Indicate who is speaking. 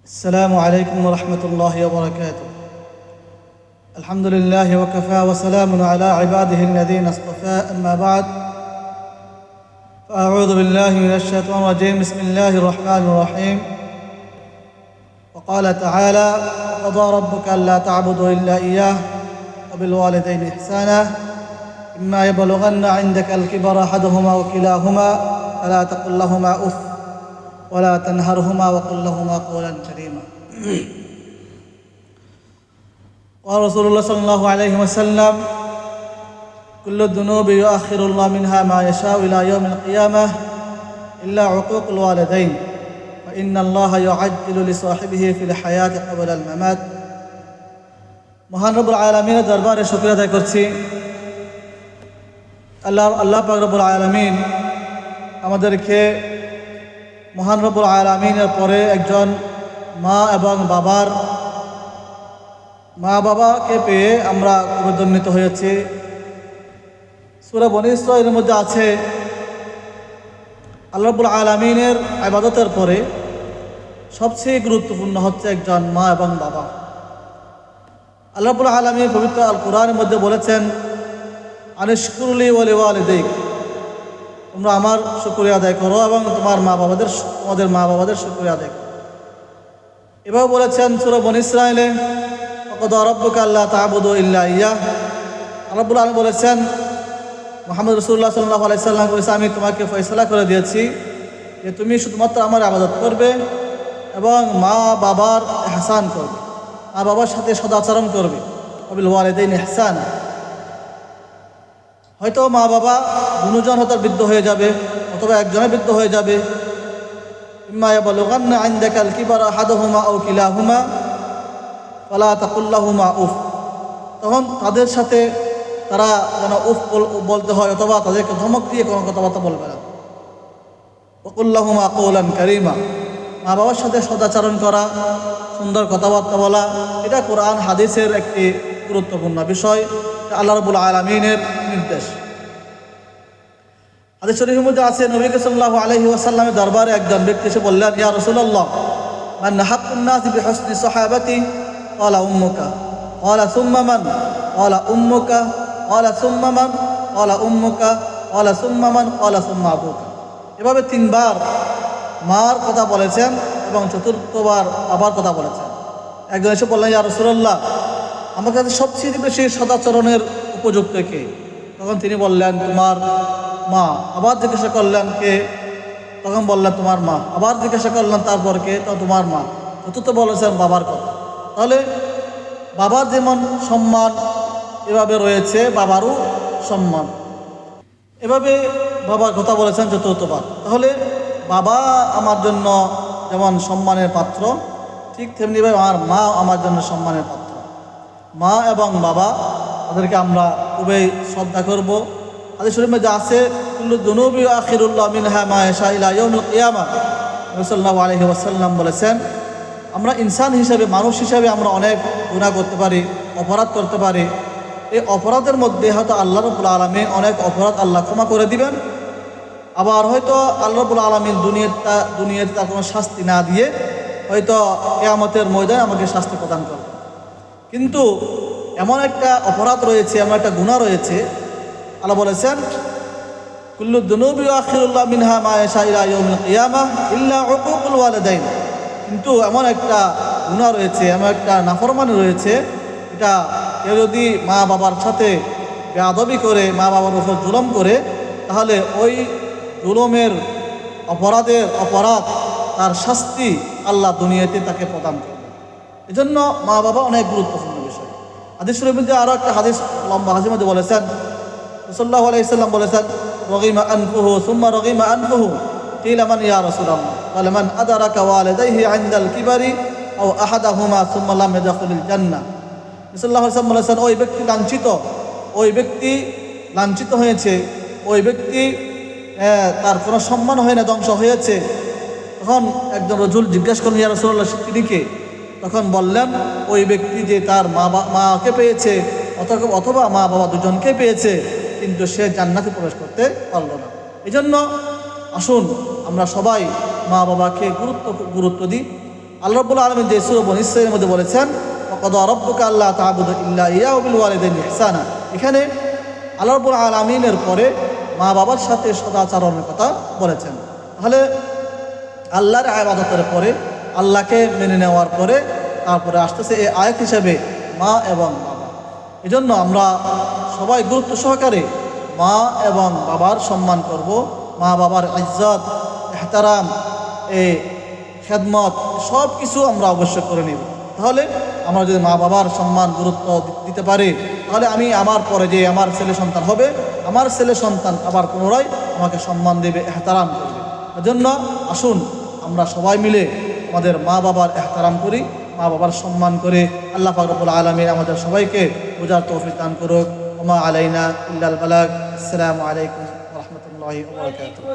Speaker 1: السلام عليكم ورحمة الله وبركاته. الحمد لله وكفى وسلام على عباده الذين اصطفى. أما بعد، فأعوذ بالله من الشيطان الرجيم. بسم الله الرحمن الرحيم. وقال تعالى: وقضى ربك ألا تعبدوا إلا إياه وبالوالدين إحسانا إما يبلغن عندك الكبر أحدهما وكلاهما فلا تقل لهما أف ولا تنهرهما وقل لهما قولا كريما. قال رسول الله صلى الله عليه وسلم: كل الذنوب يؤخر الله منها ما يشاء إلى يوم القيامة إلا عقوق الوالدين فإن الله يعجل لصاحبه في الحياة قبل الممات. মহান রব্বুল আলামিনের দরবারে শুকরিয়া আদায় করছি। আল্লাহ পাক রব্বুল আলামিন আমাদেরকে মহান রব্বুল আলামিনের পরে একজন মা এবং মা বাবাকে পেয়ে আমরা কৃতজ্ঞ হয়েছি। সূরা বনী ইসরাঈলের মধ্যে আছে আল্লাহ রাব্বুল আলামিনের ইবাদতের পরে সবচেয়ে গুরুত্বপূর্ণ হচ্ছে একজন মা এবং বাবা। আল্লাহ রাব্বুল আলামিন পবিত্র আল কোরআনের মধ্যে বলেছেন, আনিশকুরলি ওয়া লিওয়ালিদাইক, তোমরা আমার শুকরিয়া আদায় করো এবং তোমাদের মা বাবাদের শুকরিয়া আদায় করো। এভাবে বলেছেন সূরা বনী ইসরাঈলে, ওয়াকাদা রাব্বুকা আল্লা তা'বুদু ইল্লা ইয়্যাহ। আল্লাহ রাব্বুল আলামিন বলেছেন, মুহাম্মদ রাসূলুল্লাহ সাল্লাল্লাহু আলাইহি সাল্লাম বলেছেন, আমি তোমাকে ফয়সালা করে দিয়েছি যে তুমি শুধুমাত্র আমার ইবাদত করবে এবং মা বাবার ইহসান করবে, মা বাবার সাথে সদাচরণ করবে। ওয়াবিল ওয়ালিদাইনি ইহসানা, হয়তো মা বাবা দুজন হয়তো বৃদ্ধ হয়ে যাবে অথবা একজনের বৃদ্ধ হয়ে যাবে। ইম্মা ইয়াবলুগান্না ইনদাকাল কিবারা আহাদুহুমা আও কিলাহুমা ফালা তাকুল লাহুমা উফ, তখন তাদের সাথে তারা যেন উফ বলতে হয় অথবা তাদেরকে ধমক দিয়ে কোনো কথাবার্তা বলবে না। ওয়াকুল লাহুমা কওলান কারীমা, মা বাবার সাথে সদাচরণ করা, সুন্দর কথাবার্তা বলা, এটা কোরআন হাদিসের একটি গুরুত্বপূর্ণ বিষয়, আল্লাহ রাব্বুল আলামিনের নির্দেশ। হাদিস শরীফের মধ্যে আছে, নবী সাল্লাল্লাহু আলাইহি ওয়াসাল্লামের দরবারে একজন ব্যক্তি এসে বললেন, ইয়া রাসূলুল্লাহ, মান হাক্কুন নাসি বিহুসনি সাহাবাতি? ক্বালা উম্মুকা। ক্বালা সুম্মা মান? ক্বালা উম্মুকা। ক্বালা সুম্মা মান? ক্বালা উম্মুকা। ক্বালা সুম্মা মান? ক্বালা সুম্মা আবুকা। এভাবে তিনবার মার কথা বলেছেন এবং চতুর্থবার বাবার কথা বলেছেন। একজন এসে বললেন, ইয়া রাসূলুল্লাহ, আমার কাছে সবচেয়ে বেশি সদাচরণের উপযুক্ত কে? তখন তিনি বললেন, তোমার মা। আবার জিজ্ঞাসা করলেন, কে? তখন বললেন, তোমার মা। আবার জিজ্ঞাসা করলেন, তারপর কে? তো তোমার মা। চতুর্থ বলেছেন বাবার কথা। তাহলে বাবার যেমন সম্মান এভাবে রয়েছে, বাবারও সম্মান। এভাবে বাবার কথা বলেছেন চতুর্থবার। তাহলে বাবা আমার জন্য যেমন সম্মানের পাত্র, ঠিক তেমনিভাবে আমার মা আমার জন্য সম্মানের পাত্র। মা এবং বাবা তাদেরকে আমরা খুবই শ্রদ্ধা করব। হাদিস শরীফের মধ্যে আছে, কুল্লু যুনুবি আখিরুল্লাহ মিনহা মা ইয়াশা ইলা ইয়াউমিল কিয়ামা। নবী সাল্লাল্লাহু আলাইহি ওয়াসাল্লাম বলেছেন, আমরা ইনসান হিসেবে, মানুষ হিসেবে আমরা অনেক গুনাহ করতে পারি, অপরাধ করতে পারি। এই অপরাধের মধ্যে হয়তো আল্লাহ রাব্বুল আলামিন অনেক অপরাধ আল্লাহ ক্ষমা করে দিবেন, আবার হয়তো আল্লাহ রাব্বুল আলামিন দুনিয়াতে তার কোনো শাস্তি না দিয়ে হয়তো কিয়ামতের ময়দানে আমাকে শাস্তি প্রদান করবেন। কিন্তু এমন একটা অপরাধ রয়েছে, এমন একটা গুনাহ রয়েছে, আল্লাহ বলেছেন, কুল্লু যুনুবি আখিরুল্লাহ মিনহা মা ইয়াশা ইলা ইয়াউমিল কিয়ামাহ ইল্লা উকুকুল ওয়ালিদাইন। কিন্তু এমন একটা গুনাহ রয়েছে, এমন একটা নাফরমানি রয়েছে, এটা কেউ যদি মা বাবার সাথে বেয়াদবি করে, মা বাবার উপর জুলুম করে, তাহলে ওই জুলুমের অপরাধ তার শাস্তি আল্লাহ দুনিয়াতে তাকে প্রদান করবে। এজন্য মা বাবা অনেক গুরুত্বপূর্ণ বিষয়। হাদিস শরীফের মধ্যে আরও একটা হাদিস, লম্বা হাদিসের মধ্যে বলেছেন, সাল্লাল্লাহু আলাইহি সাল্লাম বলেছেন, রগিমা আনফুহু সুম্মা রগিমা আনফুহু কিলা মান ইয়া রাসূলুল্লাহ? ক্বালা মান আদরাকা ওয়ালিদাইহি ইনদাল কিবারি আও আহাদাহুমা সুম্মা লাম ইয়াদখুলুল জান্নাহ। সাল্লাল্লাহু আলাইহি সাল্লাম বলেছেন, ওই ব্যক্তি লাঞ্ছিত হয়েছে, ওই ব্যক্তি তার কোনো সম্মান হয় না, ধ্বংস হয়েছে। তখন একজন রাজুল জিজ্ঞাসা করলেন, ইয়া রাসূলুল্লাহ, তিনি কে? তখন বললেন, ওই ব্যক্তি যে তার মাকে পেয়েছে অথবা মা বাবা দুজনকে পেয়েছে, কিন্তু সে জান্নাতে প্রবেশ করতে পারল না। এই জন্য আসুন আমরা সবাই মা বাবাকে গুরুত্ব দিই, আল্লাহ রাব্বুল আলামিন যে সূরা বনী ইসরাঈলের মধ্যে বলেছেন ওয়াকাদা রাব্বুকা আল্লা তা'বুদু ইল্লা ইয়্যাহু ওয়া বিল ওয়ালিদাইনি ইহসানা, এখানে আল্লাহ রাব্বুল আলামিনের পরে মা বাবার সাথে সদাচরণের কথা বলেছেন। তাহলে আল্লাহর ইবাদতের পরে, আল্লাহকে মেনে নেওয়ার পরে তারপরে আসতেছে এই আয়াত হিসেবে মা এবং বাবা। এজন্য আমরা সবাই গুরুত্ব সহকারে মা এবং বাবার সম্মান করব, মা বাবার ইজ্জত, ইহতারাম, এই খেদমত সব কিছু আমরা অবশ্যই করে নেব। তাহলে আমরা যদি মা বাবার সম্মান গুরুত্ব দিতে পারি, তাহলে আমি আমার পরে যে আমার ছেলে সন্তান হবে, আমার ছেলে সন্তান আবার পুনরায় আমাকে সম্মান দেবে, ইহতারাম করবে। এজন্য আসুন আমরা সবাই মিলে আমাদের মা বাবার ইহতারাম করি, মা বাবার সম্মান করে। আল্লাহ পাক রব্বুল আলামিন আমাদের সবাইকে বোঝার তৌফিক দান করুক। ওমা আলাইনা ইল্লাল বালাগ। আসসালামু আলাইকুম ওয়া রাহমাতুল্লাহি ওয়া বারাকাতুহু।